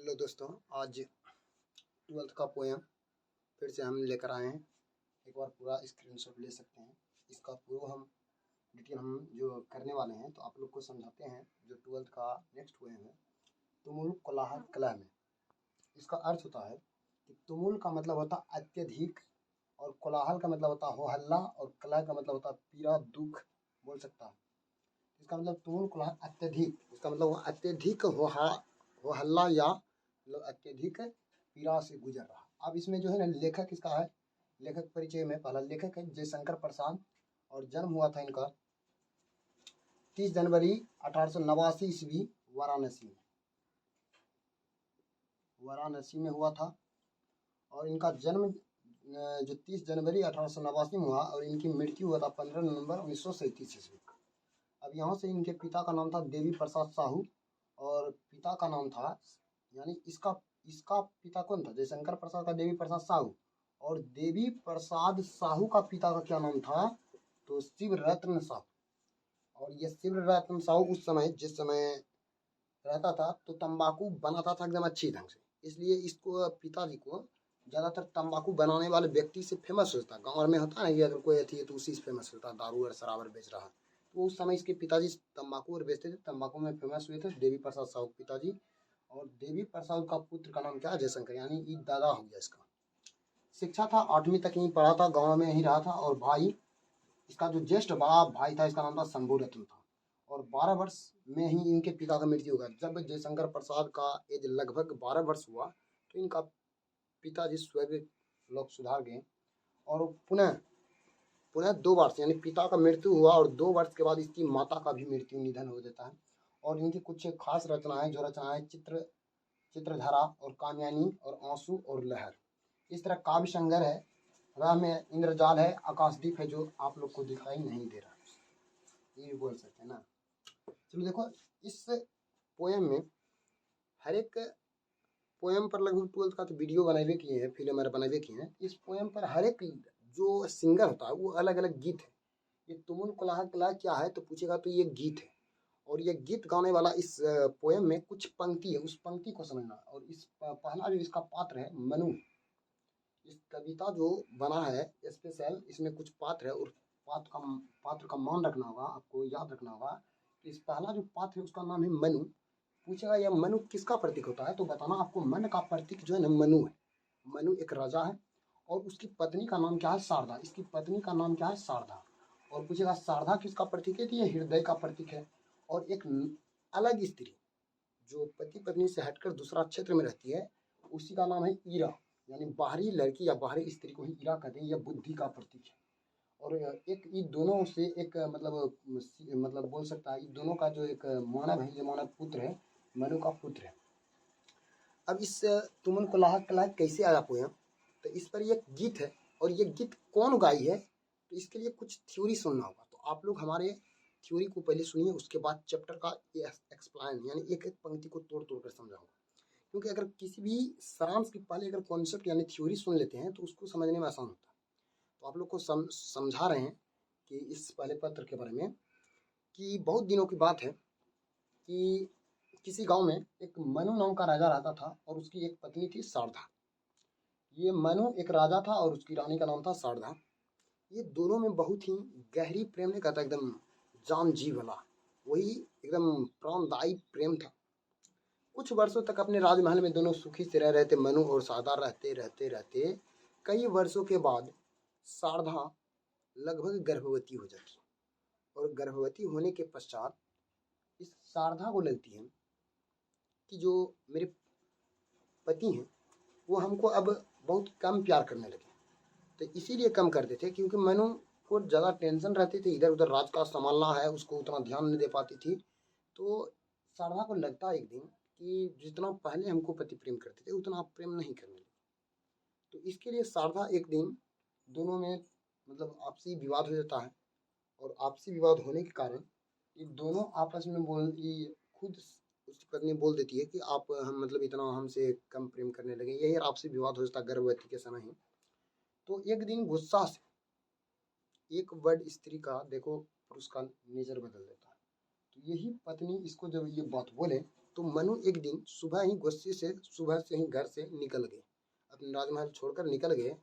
Hello दोस्तों, आज 12th का पोएम फिर से हम लेकर आए हैं। एक बार पूरा स्क्रीनशॉट ले सकते हैं। इसका पूरा हम डिटेल हम जो करने वाले हैं तो आप लोग को समझाते हैं। जो 12th का नेक्स्ट पोएम है, तुमुल कोलाहल कला में। इसका अर्थ होता है कि तुमुल का मतलब होता है अत्यधिक, और कोलाहल का मतलब होता है हो हल्ला, और कला का मतलब होता है पीड़ा दुख बोल सकता है। इसका मतलब तुमुल कोलाहल अत्यधिक, इसका मतलब अत्यधिक हो हल्ला या मतलब अत्यधिक पीड़ा से गुजर रहा। अब इसमें जो है ना, लेखक इसका है, लेखक परिचय में पहला लेखक है जयशंकर प्रसाद, और जन्म हुआ था इनका 30 जनवरी 1889 ईस्वी वाराणसी में हुआ था। और इनका जन्म जो 30 जनवरी 1889 में हुआ, और इनकी मृत्यु हुआ था 15 नवंबर 1937 ईस्वी। अब यहाँ से इनके पिता का नाम था देवी प्रसाद साहू, और पिता का नाम था, यानी इसका पिता कौन था? जयशंकर प्रसाद का देवी प्रसाद साहू, और देवी प्रसाद साहू का पिता का क्या नाम था? तो शिव रत्न साहू। और ये शिव रत्न साहू उस समय जिस समय रहता था तो तंबाकू बनाता था एकदम अच्छी ढंग से, इसलिए इसको पिताजी को ज्यादातर तंबाकू बनाने वाले व्यक्ति से फेमस होता है। गाँव में होता है ना, अगर कोई अथी है तो उसी से फेमस होता है, दारू और शराब बेच रहा है। तो उस समय इसके पिताजी तंबाकू और बेचते थे, तंबाकू में फेमस हुए थे देवी प्रसाद साहू पिताजी। और देवी प्रसाद का पुत्र का नाम क्या है? जयशंकर, यानी ये दादा हो गया इसका। शिक्षा था 8वीं तक यहीं पढ़ा था, गाँव में ही रहा था। और भाई इसका जो ज्येष्ठ बड़ा भाई था, इसका नाम था शंभू रत्न था। और 12 वर्ष में ही इनके पिता का मृत्यु होगा। जब जयशंकर प्रसाद का एज लगभग 12 वर्ष हुआ तो इनका पिताजी स्वर्ग लोक सुधार गए। और पुनः पुनः 2 वर्ष, यानी पिता का मृत्यु हुआ और 2 वर्ष के बाद इसकी माता का भी मृत्यु निधन हो जाता है। और इनकी कुछ खास रचनाएं, जो रचनाएं चित्रधारा और कामयानी और आंसू और लहर, इस तरह काव्य संग्रह है। राह में इंद्रजाल है, आकाशदीप है, जो आप लोग को दिखाई नहीं दे रहा, ये भी बोल सकते हैं ना। चलो देखो, इस पोएम में हर एक पोएम पर लगभग 12th का तो वीडियो बनाए किए हैं, फिल्म बनाए किए हैं। इस पोएम पर हर एक जो सिंगर होता है वो अलग अलग गीत है। ये तुमुल कोलाहल कला क्या है तो पूछेगा तो ये गीत है। और ये गीत गाने वाला इस पोएम में कुछ पंक्ति है, उस पंक्ति को समझना। और इस पहला जो इसका पात्र है मनु, इस कविता जो बना है स्पेशल, इसमें कुछ पात्र है, और पात्र का मान रखना होगा, आपको याद रखना होगा। इस पहला जो पात्र है उसका नाम है मनु। पूछेगा यह मनु किसका प्रतीक होता है, तो बताना आपको मन का प्रतीक जो है ना मनु है। मनु एक राजा है, और उसकी पत्नी का नाम क्या है? शारदा। इसकी पत्नी का नाम क्या है? शारदा। और पूछेगा शारदा किसका प्रतीक है, तो ये हृदय का प्रतीक है। और एक अलग स्त्री जो पति पत्नी से हटकर दूसरा क्षेत्र में रहती है, उसी का नाम है ईरा, यानी बाहरी लड़की या बाहरी स्त्री को ही ईरा कहते हैं। यह बुद्धि का प्रतीक है। और एक इन दोनों से एक मतलब बोल सकता है, इन दोनों का जो एक मानव है, ये मानव पुत्र है, मनु का पुत्र है। अब इस तुमन को लाहक कला कैसे आया पोएम, तो इस पर एक गीत है, और ये गीत कौन गाई है तो इसके लिए कुछ थ्योरी सुनना होगा। तो आप लोग हमारे थ्योरी को पहले सुनिए, उसके बाद चैप्टर का एक्सप्लेन, यानी एक एक पंक्ति को तोड़ तोड़ कर समझाऊंगा। क्योंकि अगर किसी भी सारांश के पहले अगर कॉन्सेप्ट यानी थ्योरी सुन लेते हैं तो उसको समझने में आसान होता है। तो आप लोग को समझा रहे हैं कि इस पहले पत्र के बारे में, कि बहुत दिनों की बात है कि किसी गांव में एक मनु नाम का राजा रहता था, और उसकी एक पत्नी थी शारदा। ये मनु एक राजा था और उसकी रानी का नाम था शारदा। ये दोनों में बहुत ही गहरी प्रेम नहीं कहता, एकदम जान जी वाला, वही एकदम प्राणदायी प्रेम था। कुछ वर्षों तक अपने राजमहल में दोनों सुखी से रह रहे थे। मनु और शारदा रहते रहते रहते कई वर्षों के बाद शारदा लगभग गर्भवती हो जाती, और गर्भवती होने के पश्चात इस शारदा को लगती है कि जो मेरे पति हैं वो हमको अब बहुत कम प्यार करने लगे। तो इसीलिए कम करते थे क्योंकि मनु को ज़्यादा टेंशन रहती थी, इधर उधर राज का संभालना है, उसको उतना ध्यान नहीं दे पाती थी। तो शारदा को लगता एक दिन कि जितना पहले हमको पति प्रेम करते थे उतना आप प्रेम नहीं करने लगे। तो इसके लिए शारदा एक दिन दोनों में मतलब आपसी विवाद हो जाता है, और आपसी विवाद होने के कारण ये दोनों आपस में खुद उसकी पत्नी बोल देती है कि आप हम मतलब इतना हमसे कम प्रेम करने लगे। यही आपसी विवाद हो जाता है गर्भवती के समय ही। तो एक दिन गुस्सा से एक वर्ड स्त्री का देखो पुरुष का नेचर बदल देता है। तो यही पत्नी इसको जब ये बात बोले तो मनु एक दिन सुबह ही गुस्से से सुबह से ही घर से निकल गए, अपने राजमहल छोड़कर निकल गए।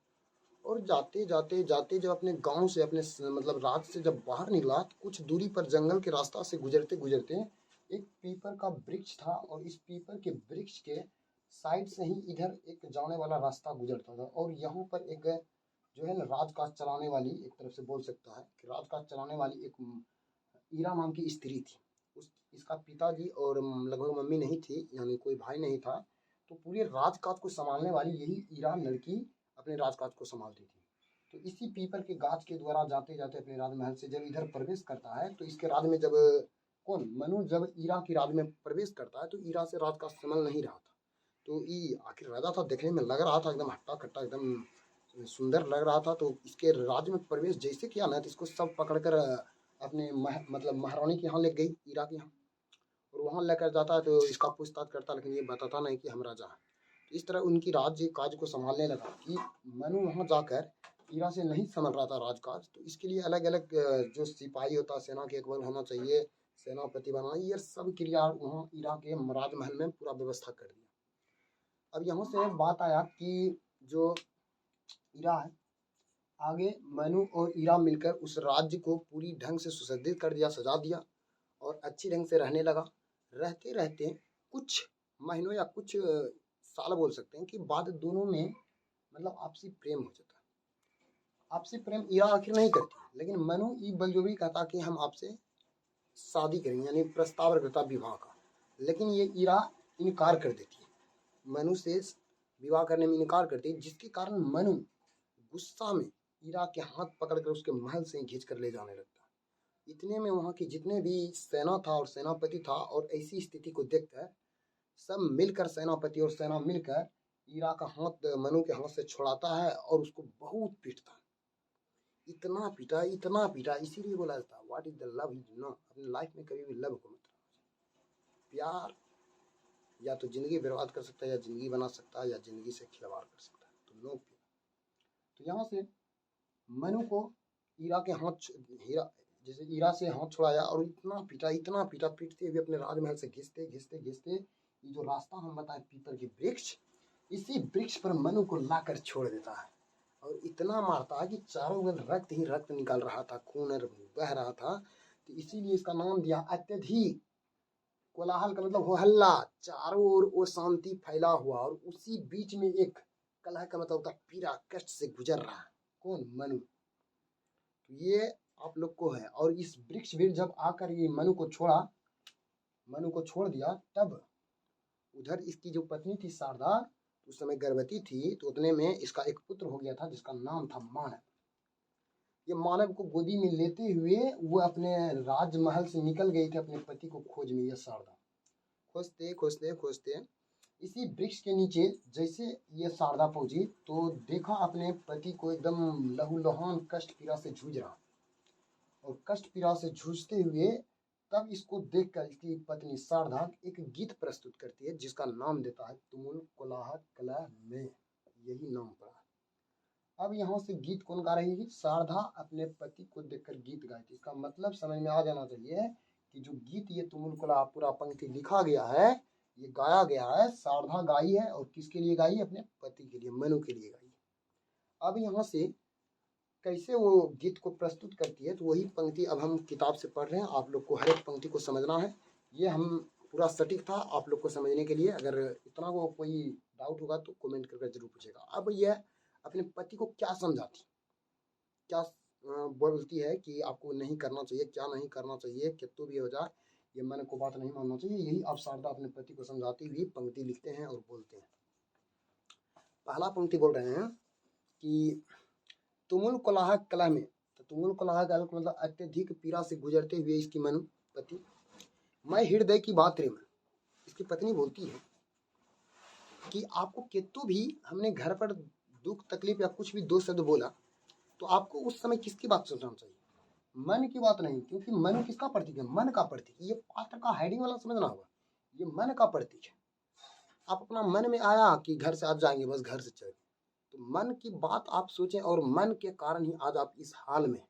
और जाते जाते जाते जब अपने गांव से अपने मतलब राज्य से जब बाहर निकला तो कुछ दूरी पर जंगल के रास्ता से गुजरते गुजरते एक पीपल का वृक्ष था, और इस पीपल के वृक्ष के साइड से ही इधर एक जाने वाला रास्ता गुजरता था। और यहाँ पर एक जो है ना राजकाज चलाने वाली, एक तरफ से बोल सकता है कि राजकाज चलाने वाली एक ईरा नाम की स्त्री थी। उस इसका पिताजी और लगभग मम्मी नहीं थी, यानी कोई भाई नहीं था। तो पूरे राजकाज को संभालने वाली यही ईरा लड़की अपने राजकाज को संभालती थी। तो इसी पीपल के गाछ के द्वारा जाते जाते अपने राजमहल से जब इधर प्रवेश करता है, तो इसके राज में जब कौन मनु जब ईरा की राज में प्रवेश करता है तो ईरा से राजकाज संभल नहीं रहा था। तो ये आखिर राजा था, देखने में लग रहा था एकदम हट्टा कट्टा, एकदम सुंदर लग रहा था। तो इसके राज्य में प्रवेश जैसे किया ना, तो इसको सब पकड़कर अपने मतलब महारानी के यहाँ ले गई, ईरा के यहाँ। और वहाँ लेकर जाता है तो इसका पूछताछ करता, लेकिन ये बताता नहीं कि हम राजा हैं। तो इस तरह उनकी राज्य काज को संभालने लगा कि मनु वहाँ जाकर ईरा से नहीं संभल रहा था राजकाज। तो इसके लिए अलग अलग जो सिपाही होता है, सेना के एक बल होना चाहिए, सेनापति बनाना, ये सब क्रिया वहाँ ईरा के राजमहल में पूरा व्यवस्था कर दिया। अब यहाँ से बात आया कि जो ईरा है, आगे मनु और ईरा मिलकर उस राज्य को पूरी ढंग से सुसज्जित कर दिया, सजा दिया और अच्छी ढंग से रहने लगा। रहते रहते कुछ महीनों या कुछ साल बोल सकते हैं कि बाद दोनों में मतलब आपसी प्रेम हो जाता है। आपसी प्रेम ईरा आखिर नहीं करती, लेकिन मनु ई बलजोबरी कहता कि हम आपसे शादी करेंगे, यानी प्रस्ताव रखता विवाह का। लेकिन ये ईरा इनकार कर देती है, मनु से विवाह करने में इनकार करती है, जिसके कारण मनु गुस्सा में ईरा के हाथ पकड़कर उसके महल से घींच कर ले जाने लगता है। इतने में वहाँ की जितने भी सेना था और सेनापति था, और ऐसी स्थिति को देखकर सब मिलकर सेनापति और सेना मिलकर ईरा का हाथ मनु के हाथ से छुड़ाता है और उसको बहुत पीटता है। इतना पीटा, इसीलिए बोला जाता है what is the love is no. अपनी लाइफ में कभी भी लव को मत, प्यार या तो जिंदगी बर्बाद कर सकता है, या जिंदगी बना सकता है, या जिंदगी से खिलवाड़ कर सकता है। तो नो प्यार। तो यहाँ से मनु को ईरा के हाथ जैसे ईरा से हाथ छुड़ाया और इतना पीटा, पीटते हुए अपने राजमहल से घिसते घिसते घिसते ये जो रास्ता हम बताए पीपल के वृक्ष, इसी वृक्ष पर मनु को लाकर छोड़ देता है। और इतना मारता है कि चारों ओर रक्त ही रक्त निकल रहा था, खून बह रहा था। तो इसीलिए इसका नाम दिया अत्यधिक कोलाहल का मतलब हो हल्ला, चारों ओर वो शांति फैला हुआ, और उसी बीच में एक कलह का मतलब होता है पीड़ा, कष्ट से गुजर रहा है कौन, मनु। तो ये आप लोग को है। और इस वृक्ष भी जब आकर ये मनु को छोड़ दिया, तब उधर इसकी जो पत्नी थी शारदा, उस समय गर्भवती थी। तो उतने में इसका एक पुत्र हो गया था जिसका नाम था मानव। ये मानव को गोदी में लेते हुए वो अपने राजमहल से निकल गई थी अपने पति को खोज में। यह शारदा खोजते खोजते खोजते इसी वृक्ष के नीचे जैसे ये शारदा पहुंची, तो देखा अपने पति को एकदम लहूलुहान कष्ट पीड़ा से जूझ रहा, और कष्ट पीड़ा से जूझते हुए तब इसको देखकर इसकी पत्नी शारदा एक गीत प्रस्तुत करती है, जिसका नाम देता है तुमुल कोलाह कलह में, यही नाम पड़ा। अब यहाँ से गीत कौन गा रही है? शारदा अपने पति को देखकर गीत गाई थी। इसका मतलब समझ में आ जाना चाहिए कि जो गीत ये तुमुल कोलाह पूरा पंक्ति लिखा गया है, ये गाया गया है, शारदा गाई है। और किसके लिए गाई? अपने पति के लिए, मनु के लिए गाई। अब यहाँ से कैसे वो गीत को प्रस्तुत करती है, तो वही पंक्ति अब हम किताब से पढ़ रहे हैं। आप लोग को हर एक पंक्ति को समझना है। ये हम पूरा सटीक था आप लोग को समझने के लिए। अगर इतना को कोई डाउट होगा तो कमेंट करके जरूर पूछेगा। अब यह अपने पति को क्या समझाती, क्या बोलती है कि आपको नहीं करना चाहिए, क्या नहीं करना चाहिए, कितु भी हो जाए ये मन को बात नहीं मानना चाहिए। यही अब शारदा अपने पति को समझाती हुई पंक्ति लिखते हैं और बोलते हैं। पहला पंक्ति बोल रहे हैं कि तुमुल कोलाह कलह में। तो तुमुल कोलाह का मतलब अत्यधिक पीड़ा से गुजरते हुए इसकी मनु पति, मैं हृदय की बात रे, इसकी पत्नी बोलती है कि आपको कितु भी हमने घर पर दुख तकलीफ या कुछ भी दो शब्द बोला, तो आपको उस समय किसकी बात सोचना चाहिए? मन की बात नहीं, क्योंकि मन किसका प्रतीक है? मन का प्रतीक। ये पात्र का हेडिंग वाला समझना होगा, ये मन का प्रतीक है। आप अपना मन में आया कि घर से आज जाएंगे, बस घर से चले, तो मन की बात आप सोचें, और मन के कारण ही आज आप इस हाल में।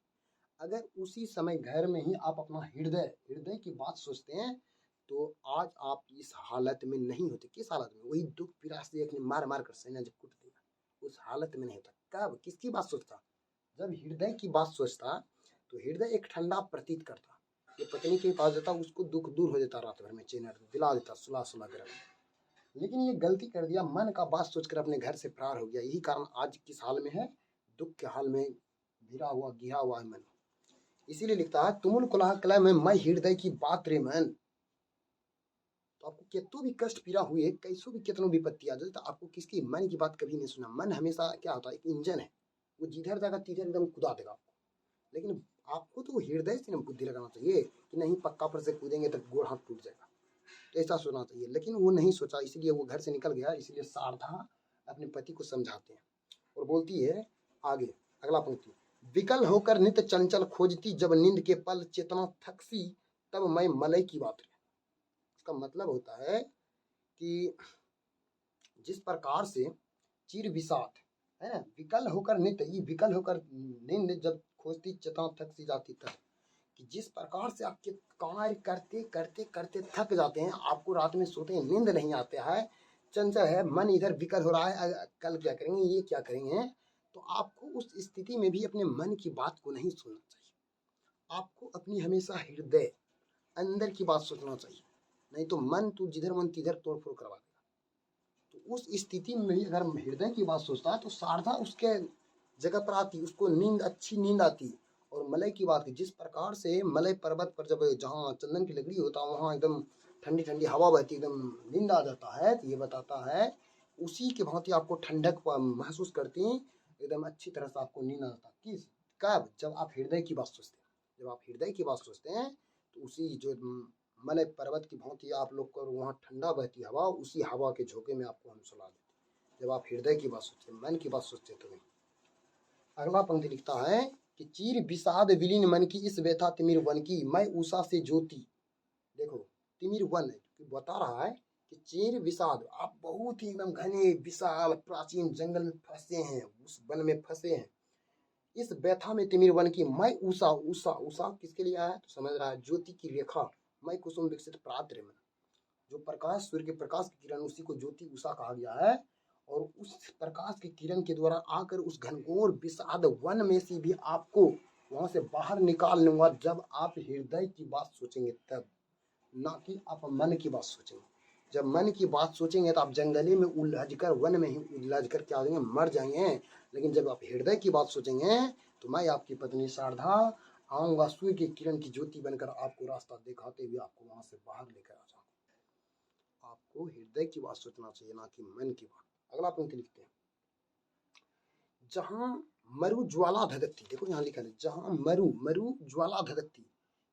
अगर उसी समय घर में ही आप अपना हृदय की बात सोचते हैं, तो आज आप इस हालत में नहीं होते। किस हालत में? वही दुख पीड़ा से एक मार मार कर सेना जब कूट देगा उस हालत में नहीं होता। कब? किसकी बात सोचता? जब हृदय की बात सोचता तो हृदय एक ठंडा प्रतीत करता, ये पत्नी के पास जाता, उसको दुख दूर हो जाता, रात भर में चैन दिला देता, सुला सुला कर। लेकिन ये गलती कर दिया, मन का बात सोचकर अपने घर से फरार हो गया। यही कारण आज किस हाल में है? दुख के हाल में घिरा हुआ है मन। इसीलिए लिखता है, तुमुल कुलाह कलह में मैं हृदय की बात रे मन। तो आपको कितनो भी कष्ट पीड़ा हुए, कैसो भी कितनो विपत्ति आ जाए, तो आपको किसकी? मन की बात कभी नहीं सुना। मन हमेशा क्या होता है? एक इंजन है, वो जिधर जाएगा तिधर एकदम कुदा देगा आपको। लेकिन आपको तो हृदय से बुद्धि लगाना चाहिए कि नहीं, पक्का पर से कूदेंगे तो गोड़ हाथ टूट जाएगा, तो ऐसा सोचना चाहिए। लेकिन वो नहीं सोचा, इसलिए वो घर से निकल गया। इसलिए शारदा अपने पति को समझाते हैं और बोलती है आगे, अगला पंक्ति, विकल होकर नित्य चंचल खोजती, जब नींद के पल चेतना थकसी, तब मैं मलय की बात। इसका मतलब होता है कि जिस प्रकार से चिर विषाद है ना, विकल होकर नित्य, ये विकल होकर नींद जब खोजती चेतना थक सी जाती, तब कि जिस प्रकार से आपके कार्य करते करते करते थक जाते हैं, आपको रात में सोते हैं नींद नहीं आते है, चंचल है मन, इधर विकल हो रहा है, कल क्या करेंगे, ये क्या करेंगे, तो आपको उस स्थिति में भी अपने मन की बात को नहीं सुनना चाहिए। आपको अपनी हमेशा हृदय अंदर की बात सोचना चाहिए, नहीं तो मन तू जिधर मन तिधर तोड़ फोड़ करवा देगा। तो उस स्थिति में भी अगर हृदय की बात सोचता है तो शारदा उसके जगह पर आती, उसको नींद, अच्छी नींद आती। और मलय की बात की, जिस प्रकार से मलय पर्वत पर जब जहाँ चंदन की लकड़ी होता है वहाँ एकदम ठंडी ठंडी हवा बहती, एकदम नींद आ जाता है, तो ये बताता है उसी के भांति आपको ठंडक महसूस करती, एकदम अच्छी तरह से आपको नींद आता। किस? कब? जब आप हृदय की बात सोचते हैं। जब आप हृदय की बात सोचते हैं तो उसी जो मलय पर्वत की भांति आप लोग को वहाँ ठंडा बहती हवा, उसी हवा के झोंके में आपको हम सुला देते। जब आप हृदय की बात सोचते, मन की बात सोचते तो नहीं। अगला पंक्ति लिखता है कि चीर विषाद विलीन मन की, इस व्यथा तिमिर वन की, मैं उषा से ज्योति। देखो तिमिर वन बता रहा है कि चीर विषाद, आप बहुत ही एकदम घने विशाल प्राचीन जंगल में फंसे हैं, उस वन में फंसे हैं। इस व्यथा में तिमिर वन की, मैं उषा, उषा उषा किसके लिए आया? तो समझ रहा है, ज्योति की रेखा, मैं कुसुम विकसित प्रात्र में, जो प्रकाश, सूर्य के प्रकाश की किरण, उसी को ज्योति उषा कहा गया है। और उस प्रकाश की किरण के द्वारा आकर उस घनघोर विषाद वन में से भी आपको वहां से बाहर निकाल लूंगा, जब आप हृदय की बात सोचेंगे तब, ना कि आप मन की बात सोचेंगे। जब मन की बात सोचेंगे तो आप जंगले में उलझ कर, वन में ही उलझ कर क्या हो जाएंगे? मर जाएंगे। लेकिन जब आप हृदय की बात सोचेंगे तो मैं आपकी पत्नी शारदा आऊंगा, सूर्य की किरण की ज्योति बनकर आपको रास्ता दिखाते हुए आपको वहां से बाहर लेकर आ जाऊंगा। आपको हृदय की बात सोचना चाहिए, ना कि मन की बात। अगला पंक्ति लिखते हैं, जहां मरु ज्वाला धधकती, देखो यहाँ लिखा है, जहां मरु मरु ज्वाला धधकती,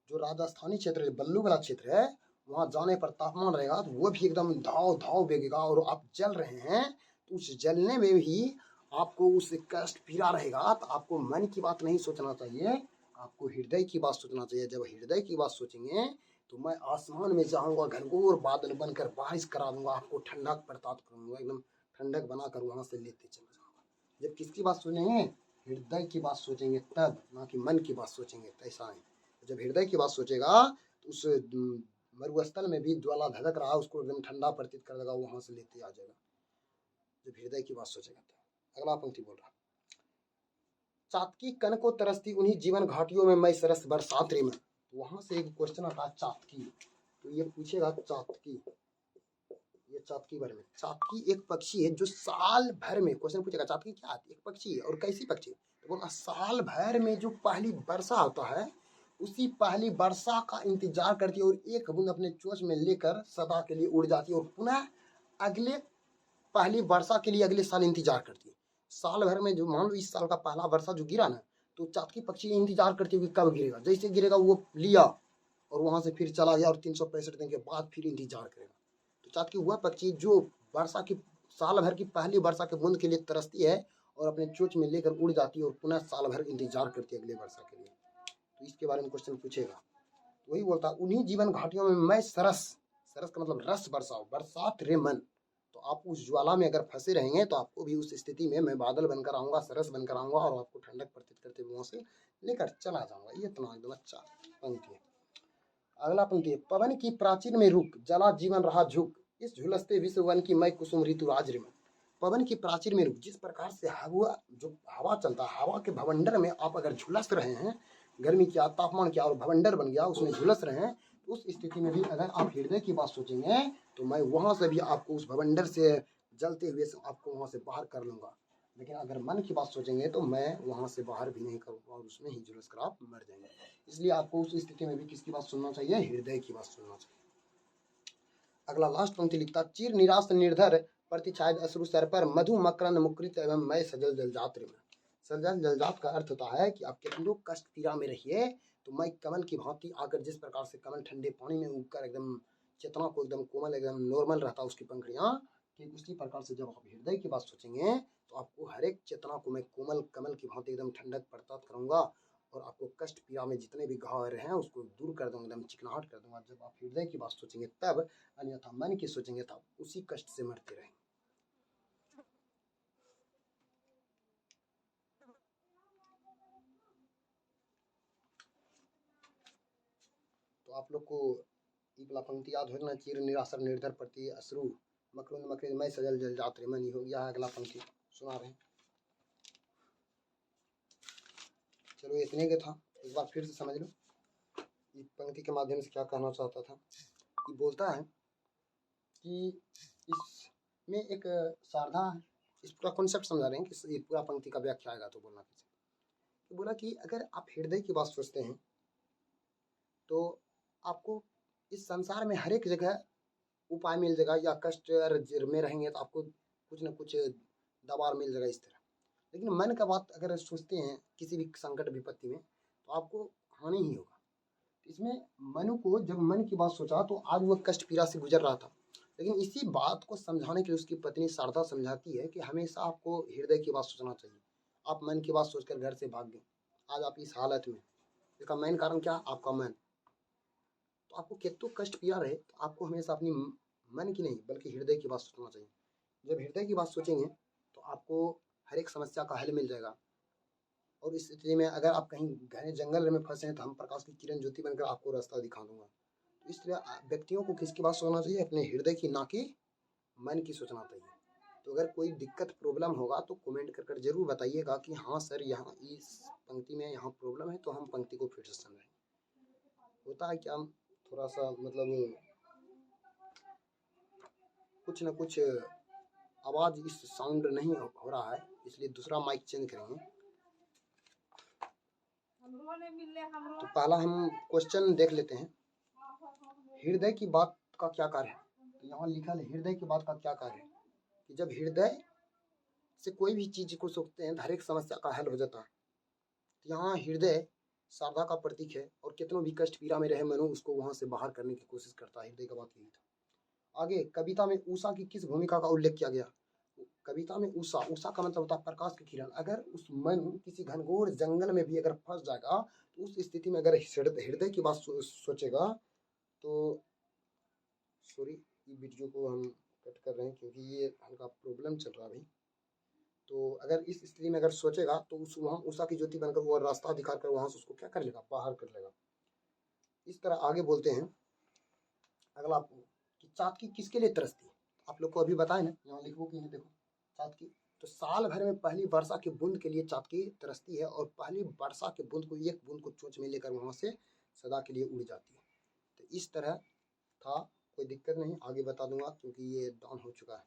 जो राजस्थानी क्षेत्र है, बल्लू वाला क्षेत्र है, वहां जाने पर तापमान रहेगा तो वो भी एकदम धाव धाव बेगेगा, और आप जल रहे हैं तो उस जलने में भी आपको उस कष्ट पीड़ा रहेगा। तो आपको मन की बात नहीं सोचना चाहिए, आपको हृदय की बात सोचना चाहिए। जब हृदय की बात सोचेंगे तो मैं आसमान में जाऊंगा, घनघोर बादल बनकर बारिश करा दूंगा, आपको ठंडक प्रदान करूंगा, एकदम ठंडक बनाकर वहां से लेते चले जाऊंगा। जब किसकी बात सुनेंगे? हृदय की बात सोचेंगे तब, ना कि मन की बात सोचेंगे, ऐसा है। जब हृदय की बात सोचेगा तो उस मरुस्थल में भी ज्वाला धधक रहा, उसको एकदम ठंडा प्रतीत कर देगा, वहां से लेते आ जाएगा, जब हृदय की बात सोचेगा तो। अगला पंक्ति बोल रहा, चातकी कन को तरसती, उन्हीं जीवन घाटियों में मैं सरस बरसात रे में। वहां से एक क्वेश्चन आता है चातकी, तो ये पूछेगा चातकी, ये चातकी बारे में। चातकी एक पक्षी है जो साल भर में, क्वेश्चन पूछेगा चातकी क्या आती है? एक पक्षी है, और कैसी पक्षी? तो बोला साल भर में जो पहली वर्षा होता है, उसी पहली वर्षा का इंतजार करती है, और एक बूंद अपने चोंच में लेकर सदा के लिए उड़ जाती है, और पुनः अगले पहली वर्षा के लिए अगले साल इंतजार करती है। साल भर में जो, मान लो इस साल का पहला वर्षा जो गिरा ना, तो चातकी पक्षी इंतजार करती है कि कब गिरेगा, जैसे गिरेगा वो लिया और वहां से फिर चला गया, और 365 दिन के बाद फिर इंतजार करेगा। तो चातकी वह पक्षी जो वर्षा की, साल भर की पहली वर्षा के बूंद के लिए तरसती है, और अपने चोंच में लेकर उड़ जाती है, और पुनः साल भर इंतजार करती है अगले वर्षा के लिए। तो इसके बारे में क्वेश्चन पूछेगा। वही बोलता, उन्हीं जीवन घाटियों में मैं सरस, सरस का मतलब रस बरसाओ, बरसात रे मन। तो आप उस ज्वाला में अगर फंसे रहेंगे तो आपको भी उस स्थिति में मैं बादल बनकर आऊंगा, सरस बनकर आऊंगा, और आपको ठंडक प्रतीत करते हुए वहां से लेकर चला जाऊंगा। ये इतना एकदम अच्छा पंक्ति है। अगला पंक्ति है, पवन की प्राचीर में रुक, जला जीवन रहा झुक, इस झुलसते विश्व वन की मैं कुसुम ऋतु राज रिम। पवन की प्राचीर में रुक, जिस प्रकार से हवा, जो हवा चलता है, हवा के भवंडर में आप अगर झुलस रहे हैं, गर्मी क्या, तापमान क्या, और भवंडर बन गया, उसमें झुलस रहे हैं, तो उस स्थिति में भी अगर आप हृदय की बात सोचेंगे तो मैं वहां से भी आपको उस भवंडर से जलते हुए से आपको वहां से बाहर कर लूंगा। लेकिन अगर मन की बात सोचेंगे तो मैं वहां से बाहर भी नहीं करूंगा और उसमें ही झुलस कर आप मर जाएंगे। इसलिए आपको उस स्थिति में भी किसकी बात सुनना चाहिए? हृदय की बात सुनना चाहिए। अगला लास्ट पंक्ति लिखता, चिर निराश निर्धर प्रतिछायद अश्रु सर पर, मधु मकरंद मुकृत एवं मैं सजल जलजात में। सजल जलजात का अर्थ होता है कि आप कितने कष्ट पीड़ा में रहिए तो मैं कमल की भांति आकर, जिस प्रकार से कमल ठंडे पानी में उगकर एकदम चेतना को एकदम कोमल, एकदम नॉर्मल रहता है उसकी पंखुड़ियाँ, ठीक उसी प्रकार से जब आप हृदय की बात सोचेंगे तो आपको हर एक चेतना को मैं कोमल कमल की भांति एकदम ठंडक प्रदान करूंगा और आपको कष्ट पीड़ा में जितने भी घाव रहे हैं उसको दूर कर दूंगा, एकदम चिकनाहट कर दूंगा। जब आप हृदय की बात सोचेंगे तब, अन्यथा मन की सोचेंगे तब उसी कष्ट से मरते रहेंगे। तो आप लोग को ये वाला पंक्ति याद होना, चिर निराशर निर्धर प्रति अश्रु मकरुंद मकरिंद मैं सजल जलजात रे, मन हो गया। अगला पंक्ति सुना रहे हैं। चलो इतने के था, एक बार फिर से समझ लो इस पंक्ति के माध्यम से क्या कहना चाहता था। ये बोलता है कि इसमें एक सारधा है, इस पूरा कॉन्सेप्ट समझा रहे हैं कि ये पूरा पंक्ति का व्याख्या आएगा तो बोलना कैसे। तो बोला कि अगर आप हृदय की बात सोचते हैं तो आपको इस संसार में हर एक जगह उपाय मिल जाएगा, या कष्ट में रहेंगे तो आपको कुछ न कुछ दबाव मिल जाएगा इस तरह। लेकिन मन का बात अगर सोचते हैं किसी भी संकट विपत्ति में तो आपको हानि ही होगा। इसमें मनु को जब मन की बात सोचा तो आज वो कष्ट पीड़ा से गुजर रहा था, लेकिन इसी बात को समझाने के लिए उसकी पत्नी शारदा समझाती है कि हमेशा आपको हृदय की बात सोचना चाहिए। आप मन की बात सोचकर घर से भाग गए, आज आप इस हालत में, इसका मेन कारण क्या? आपका मन। तो आपको कितना कष्ट पीड़ा रहे तो आपको हमेशा अपनी मन की नहीं बल्कि हृदय की बात सोचना चाहिए। जब हृदय की बात सोचेंगे तो आपको हर एक समस्या का हल मिल जाएगा। और इस स्थिति में अगर आप कहीं घने जंगल में फंसे हैं तो हम प्रकाश की किरण ज्योति बनकर आपको रास्ता दिखा दूंगा। तो इस तरह व्यक्तियों को किसकी बात सोचना चाहिए? अपने हृदय की, ना कि मन की सोचना चाहिए। तो अगर कोई दिक्कत प्रॉब्लम होगा तो कमेंट कर कर जरूर बताइएगा कि हाँ सर यहाँ इस पंक्ति में यहाँ प्रॉब्लम है, तो हम पंक्ति को फिर से समझेंगे। होता है क्या, थोड़ा सा मतलब कुछ न कुछ आवाज़ इस साउंड नहीं हो रहा है, इसलिए दूसरा माइक चेंज करेंगे। तो पहला हम क्वेश्चन देख लेते हैं, हृदय की बात का क्या कार्य है। तो यहाँ लिखा है हृदय की बात का क्या कार्य है कि जब हृदय से कोई भी चीज को सोचते हैं हर एक समस्या का हल हो जाता है। तो यहाँ हृदय शारदा का प्रतीक है और कितनों भी कष्ट पीड़ा में रहे मनु उसको वहां से बाहर करने की कोशिश करता है। हृदय का बात यही था। आगे कविता में उषा की किस भूमिका का उल्लेख किया गया? कविता में उषा, उषा का मतलब होता है प्रकाश की किरण। अगर उस मन किसी घनघोर जंगल में भी अगर फंस जाएगा तो उस स्थिति में अगर हृदय की बात सोचेगा तो, सॉरी ये वीडियो को हम कट कर रहे हैं क्योंकि ये हल्का प्रॉब्लम चल रहा है अभी। तो अगर इस स्थिति में अगर सोचेगा तो उस वहाँ उषा की ज्योति बनकर वो रास्ता दिखाकर वहां से उसको क्या कर लेगा? बाहर कर लेगा। इस तरह आगे बोलते हैं अगला कि चातकी किसके लिए तरसती है? आप लोग को अभी बताए ना, यहाँ लिखो कि देखो चातकी तो साल भर में पहली वर्षा की बूंद के लिए चातकी तरसती है और पहली वर्षा के बूंद को, एक बूंद को चोंच में लेकर वहां से सदा के लिए उड़ जाती है। तो इस तरह था, कोई दिक्कत नहीं, आगे बता दूंगा क्योंकि ये डाउन हो चुका है।